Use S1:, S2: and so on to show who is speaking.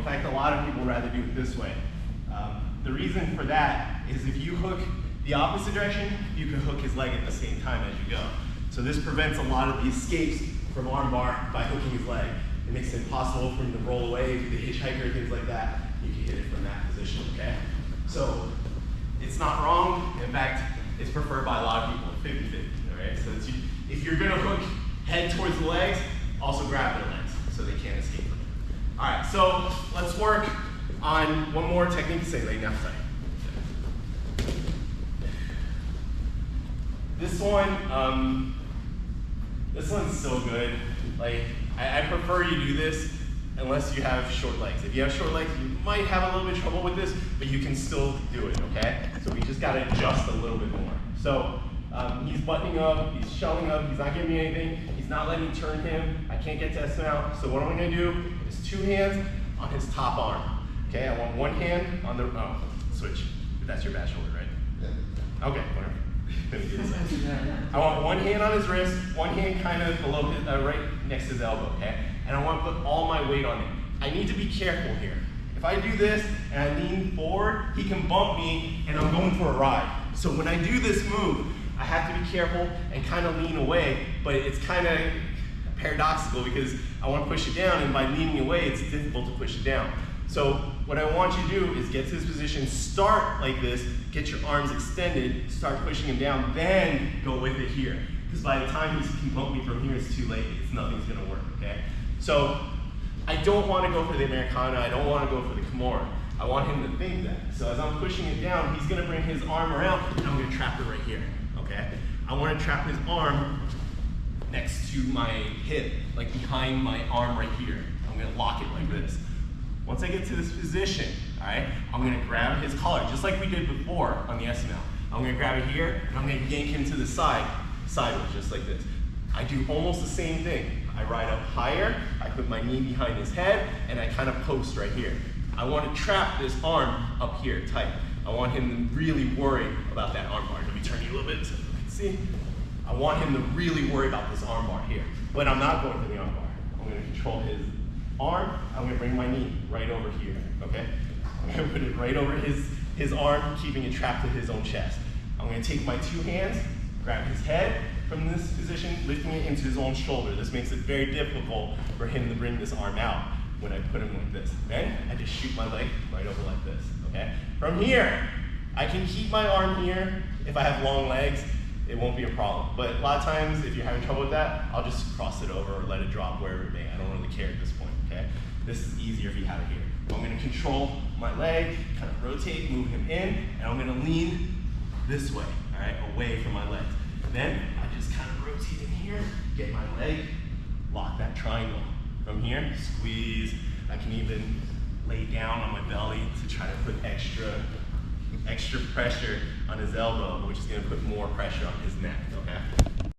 S1: In fact, a lot of people rather do it this way. The reason for that is if you hook the opposite direction, you can hook his leg at the same time as you go. So this prevents a lot of the escapes from armbar by hooking his leg. It makes it impossible for him to roll away, do the hitchhiker, things like that. You can hit it from that position, okay? So it's not wrong. In fact, it's preferred by a lot of people, 50-50, all right? So if you're gonna hook head towards the legs, also grab their legs so they can't escape them. All right, so let's work on one more technique, say leg left side. This one's so good. Like, I prefer you do this unless you have short legs. If you have short legs, you might have a little bit of trouble with this, but you can still do it, okay? So we just gotta adjust a little bit more. So he's buttoning up, he's shelling up, he's not giving me anything, he's not letting me turn him, I can't get to S mount. So what I'm gonna do is 2 hands on his top arm. Okay, I want 1 hand on the, switch. That's your bad shoulder, right? Yeah. Okay, whatever. I want 1 hand on his wrist, 1 hand kind of below his, right next to his elbow, okay? And I want to put all my weight on it. I need to be careful here. If I do this and I lean forward, he can bump me and I'm going for a ride. So when I do this move, I have to be careful and kind of lean away, but it's kind of paradoxical because I want to push it down, and by leaning away, it's difficult to push it down. So what I want you to do is get to this position, start like this, get your arms extended, start pushing him down, then go with it here. Because by the time he can bump me from here, it's too late. Nothing's gonna work, okay? So I don't want to go for the Americana, I don't want to go for the Kimura. I want him to think that. So as I'm pushing it down, he's gonna bring his arm around, and I'm gonna trap it right here, okay? I want to trap his arm next to my hip, like behind my arm right here. I'm gonna lock it like this. Once I get to this position, all right, I'm gonna grab his collar, just like we did before on the S mount. I'm gonna grab it here, and I'm gonna yank him to the side, sideways, just like this. I do almost the same thing. I ride up higher, I put my knee behind his head, and I kind of post right here. I want to trap this arm up here, tight. I want him to really worry about that arm bar. Let me turn you a little bit so you can see. I want him to really worry about this arm bar here. But I'm not going for the arm bar. I'm gonna control his arm, I'm gonna bring my knee right over here, okay? I'm gonna put it right over his arm, keeping it trapped to his own chest. I'm gonna take my 2 hands, grab his head from this position, lifting it into his own shoulder. This makes it very difficult for him to bring this arm out when I put him like this. Then I just shoot my leg right over like this, okay? From here, I can keep my arm here. If I have long legs, it won't be a problem. But a lot of times, if you're having trouble with that, I'll just cross it over or let it drop wherever it may. I don't really care at this point, okay? This is easier if you have it here. I'm gonna control my leg, kind of rotate, move him in, and I'm gonna lean this way, all right, away from my legs. Then I just kind of rotate in here, get my leg, lock that triangle. From here, squeeze. I can even lay down on my belly to try to put extra pressure on his elbow, which is gonna put more pressure on his neck, okay?